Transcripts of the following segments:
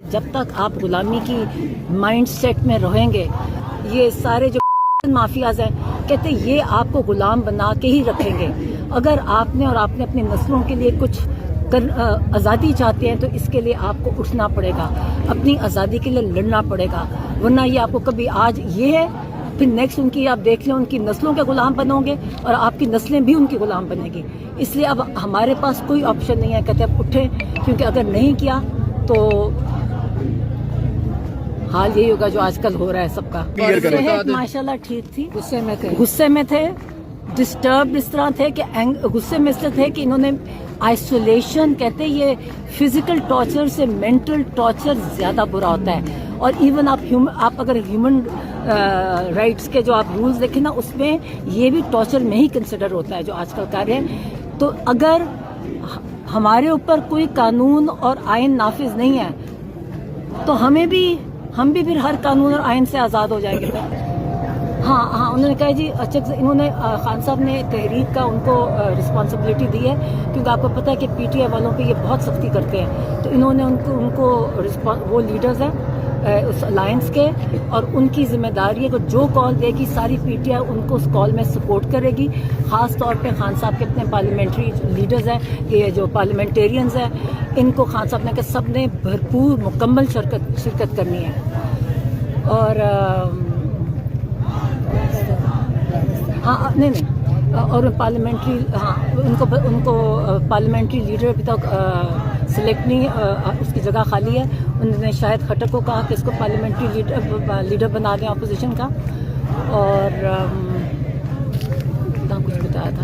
جب تک آپ غلامی کی مائنڈ سیٹ میں رہیں گے، یہ سارے جو مافیاز ہیں کہتے ہیں یہ آپ کو غلام بنا کے ہی رکھیں گے. اگر آپ نے اور آپ نے اپنی نسلوں کے لیے کچھ آزادی چاہتے ہیں تو اس کے لیے آپ کو اٹھنا پڑے گا، اپنی آزادی کے لیے لڑنا پڑے گا، ورنہ یہ آپ کو کبھی آج یہ ہے پھر نیکسٹ ان کی آپ دیکھ لیں ان کی نسلوں کے غلام بنو گے اور آپ کی نسلیں بھی ان کی غلام بنے گی. اس لیے اب ہمارے پاس کوئی آپشن نہیں ہے، کہتے اب اٹھیں، کیونکہ اگر نہیں کیا تو حال یہی ہوگا جو آج کل ہو رہا ہے سب کا. صحت ماشاءاللہ ٹھیک تھی، غصے میں تھے، ڈسٹرب اس طرح تھے کہ غصے میں اس طرح تھے کہ انہوں نے آئسولیشن کہتے یہ فزیکل ٹارچر سے مینٹل ٹارچر زیادہ برا ہوتا ہے. اور ایون آپ اگر ہیومن رائٹس کے جو آپ رولز دیکھیں نا اس میں یہ بھی ٹارچر میں ہی کنسیڈر ہوتا ہے جو آج کل کر رہے ہیں. تو اگر ہمارے اوپر کوئی قانون اور آئین نافذ نہیں ہے تو ہم بھی پھر ہر قانون اور آئین سے آزاد ہو جائیں گے. ہاں انہوں نے کہا جی اچھا انہوں نے خان صاحب نے تحریک کا ان کو رسپانسبلٹی دی ہے کیونکہ آپ کو پتہ ہے کہ پی ٹی آئی والوں پہ یہ بہت سختی کرتے ہیں. تو انہوں نے ان کو وہ لیڈرز ہیں اس الائنس کے اور ان کی ذمہ داری ہے کہ جو کال دے گی ساری پی ٹی آئی ان کو اس کال میں سپورٹ کرے گی. خاص طور پہ خان صاحب کے اپنے پارلیمنٹری لیڈرز ہیں، یہ جو پارلیمنٹیرینز ہیں ان کو خان صاحب نے کہ سب نے بھرپور مکمل شرکت کرنی ہے. اور نہیں اور پارلیمنٹری ان کو پارلیمنٹری لیڈر ابھی تک سلیکٹ نہیں، اس کی جگہ خالی ہے. انہوں نے شاہد خٹک کو کہا کہ اس کو پارلیمنٹری لیڈر بنا دیں اپوزیشن کا. اور کچھ بتایا تھا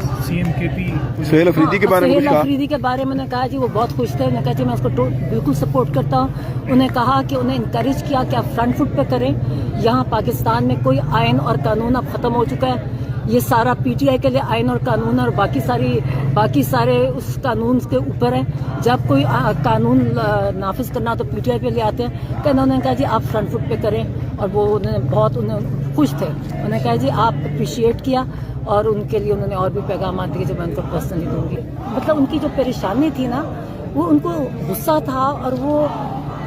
سہیل افریدی کے بارے میں انہوں نے کہا جی وہ بہت خوش تھے. انہوں نے کہا جی میں اس کو بالکل سپورٹ کرتا ہوں. انہوں نے کہا کہ انہیں انکریج کیا کہ آپ فرنٹ فٹ پہ کریں. یہاں پاکستان میں کوئی آئین اور قانون اب ختم ہو چکا ہے. یہ سارا پی ٹی آئی کے لیے آئین اور قانون اور باقی سارے اس قانون کے اوپر ہیں. جب کوئی قانون نافذ کرنا تو پی ٹی آئی پہ لے آتے ہیں. کہ انہوں نے کہا جی آپ فرنٹ فٹ پہ کریں اور وہ انہیں خوش تھے. انہوں نے کہا جی آپ اپریشیٹ کیا اور ان کے لیے انہوں نے اور بھی پیغامات دیے جو میں ان کو پرسنلی دوں گی. مطلب ان کی جو پریشانی تھی نا وہ ان کو غصہ تھا اور وہ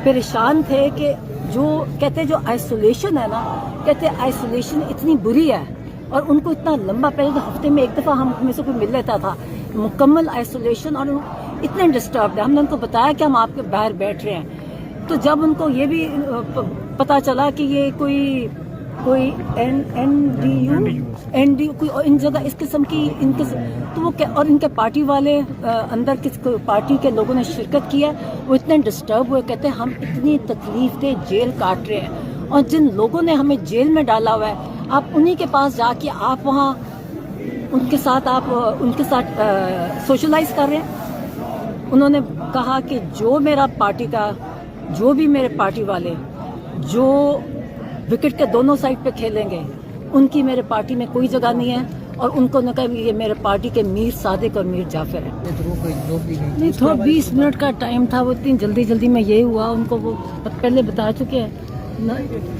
پریشان تھے کہ جو کہتے جو آئسولیشن ہے نا کہتے آئسولیشن اتنی بری ہے اور ان کو اتنا لمبا پہلے تو ہفتے میں ایک دفعہ ہم میں سے کوئی مل لیتا تھا مکمل آئسولیشن اور اتنے ڈسٹربڈ ہے. ہم نے ان کو بتایا کہ ہم آپ کے باہر بیٹھ رہے ہیں. تو جب ان کو یہ بھی پتا چلا کہ یہ کوئی این ڈی کوئی ان جگہ اس قسم کی تو وہ اور ان کے پارٹی والے اندر کس پارٹی کے لوگوں نے شرکت کی ہے وہ اتنے ڈسٹرب ہوئے. کہتے ہیں ہم اتنی تکلیف دے جیل کاٹ رہے ہیں اور جن لوگوں نے ہمیں جیل میں ڈالا ہوا ہے آپ انہی کے پاس جا کے آپ وہاں ان کے ساتھ سوشلائز کر رہے ہیں. انہوں نے کہا کہ جو بھی میرے پارٹی والے جو وکٹ کے دونوں سائڈ پہ کھیلیں گے ان کی میرے پارٹی میں کوئی جگہ نہیں ہے. اور ان کو نہ کہا یہ میرے پارٹی کے میر صادق اور میر جعفر ہے. نہیں تھوڑا 20 منٹ کا ٹائم تھا، وہ اتنی جلدی میں یہی ہوا. ان کو وہ پہلے بتا چکے ہیں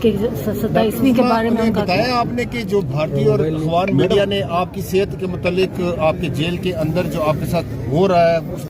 کہ 27ویں کے بارے میں بتایا آپ نے کہ جو بھارتی اور اخبار میڈیا نے آپ کی صحت کے متعلق آپ کے جیل کے اندر جو آپ کے ساتھ ہو رہا ہے